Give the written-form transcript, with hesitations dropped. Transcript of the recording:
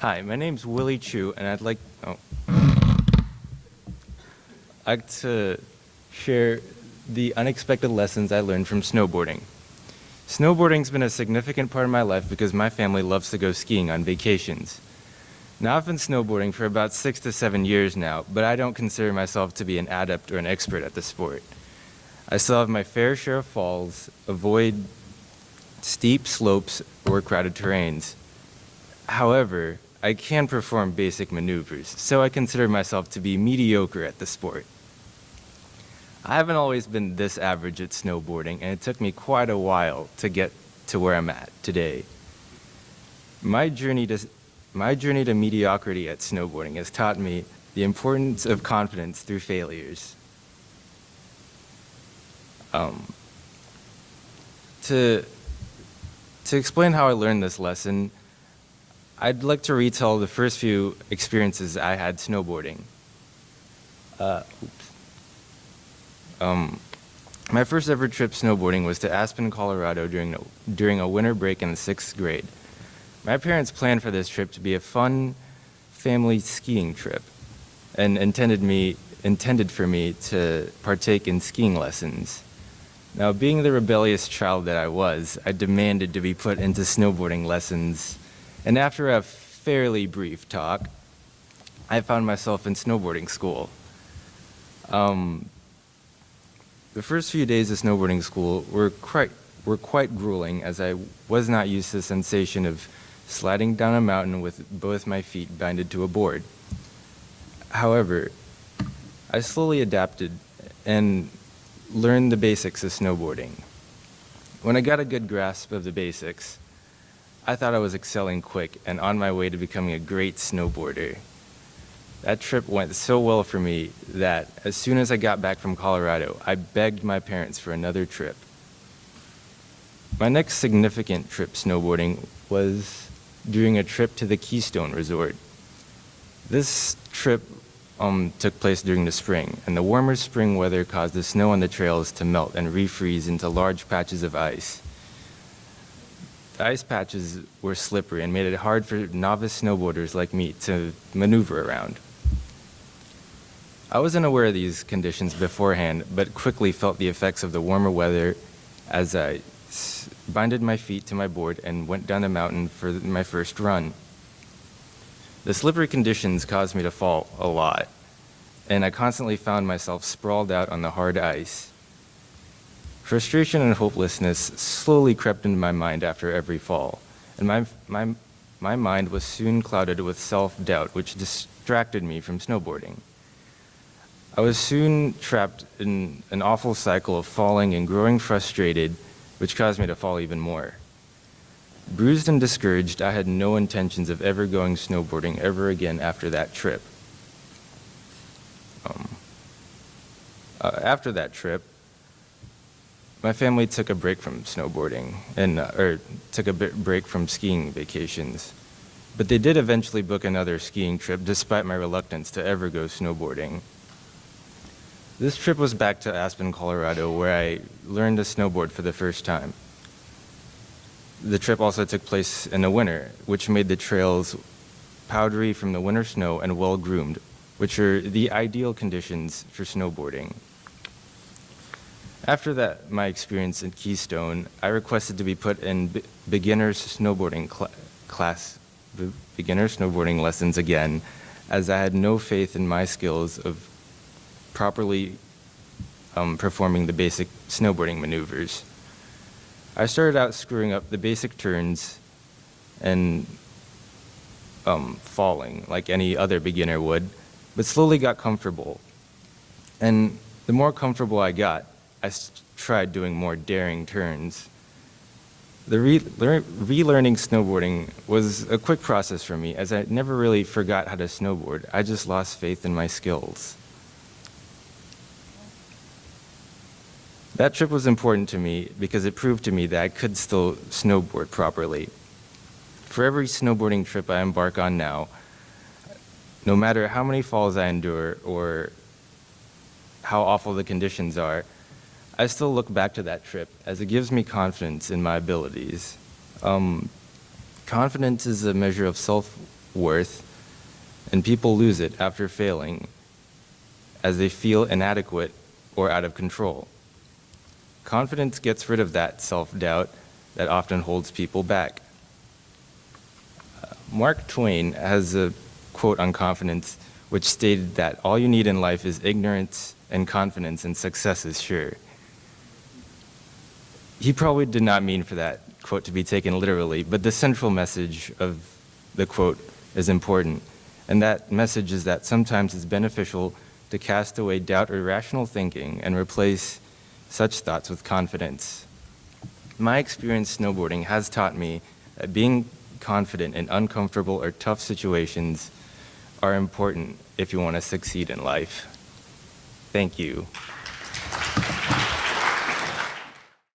Hi, my name's Willie Chew, and I'd like to share the unexpected lessons I learned from snowboarding. Snowboarding's been a significant part of my life because my family loves to go skiing on vacations. Now, I've been snowboarding for about 6 to 7 years now, but I don't consider myself to be an adept or an expert at the sport. I still have my fair share of falls, avoid steep slopes or crowded terrains. However, I can perform basic maneuvers, so I consider myself to be mediocre at the sport. I haven't always been this average at snowboarding, and it took me quite a while to get to where I'm at today. My journey to mediocrity at snowboarding has taught me the importance of confidence through failures. To explain how I learned this lesson, I'd like to retell the first few experiences I had snowboarding. My first ever trip snowboarding was to Aspen, Colorado during a winter break in the 6th grade. My parents planned for this trip to be a fun family skiing trip and intended for me to partake in skiing lessons. Now, being the rebellious child that I was, I demanded to be put into snowboarding lessons, and after a fairly brief talk, I found myself in snowboarding school. The first few days of snowboarding school were quite grueling, as I was not used to the sensation of sliding down a mountain with both my feet binded to a board. However, I slowly adapted and learned the basics of snowboarding. When I got a good grasp of the basics, I thought I was excelling quick and on my way to becoming a great snowboarder. That trip went so well for me that as soon as I got back from Colorado, I begged my parents for another trip. My next significant trip snowboarding was during a trip to the Keystone Resort. This trip took place during the spring, and the warmer spring weather caused the snow on the trails to melt and refreeze into large patches of ice. The ice patches were slippery and made it hard for novice snowboarders like me to maneuver around. I wasn't aware of these conditions beforehand, but quickly felt the effects of the warmer weather as I binded my feet to my board and went down the mountain for my first run. The slippery conditions caused me to fall a lot, and I constantly found myself sprawled out on the hard ice. Frustration and hopelessness slowly crept into my mind after every fall, and my mind was soon clouded with self-doubt, which distracted me from snowboarding. I was soon trapped in an awful cycle of falling and growing frustrated, which caused me to fall even more. Bruised and discouraged, I had no intentions of ever going snowboarding ever again after that trip. After that trip, my family took a break from snowboarding or took a break from skiing vacations. But they did eventually book another skiing trip despite my reluctance to ever go snowboarding. This trip was back to Aspen, Colorado, where I learned to snowboard for the first time. The trip also took place in the winter, which made the trails powdery from the winter snow and well-groomed, which are the ideal conditions for snowboarding. After that, my experience in Keystone, I requested to be put in beginner snowboarding lessons again, as I had no faith in my skills of properly performing the basic snowboarding maneuvers. I started out screwing up the basic turns and falling like any other beginner would, but slowly got comfortable. And the more comfortable I got, I tried doing more daring turns. The relearning snowboarding was a quick process for me, as I never really forgot how to snowboard. I just lost faith in my skills. That trip was important to me because it proved to me that I could still snowboard properly. For every snowboarding trip I embark on now, no matter how many falls I endure or how awful the conditions are, I still look back to that trip as it gives me confidence in my abilities. Confidence is a measure of worth, and people lose it after failing as they feel inadequate or out of control. Confidence gets rid of that self-doubt that often holds people back. Mark Twain has a quote on confidence which stated that all you need in life is ignorance and confidence, and success is sure. He probably did not mean for that quote to be taken literally, but the central message of the quote is important, and that message is that sometimes it's beneficial to cast away doubt or irrational thinking and replace such thoughts with confidence. My experience snowboarding has taught me that being confident in uncomfortable or tough situations are important if you want to succeed in life. Thank you.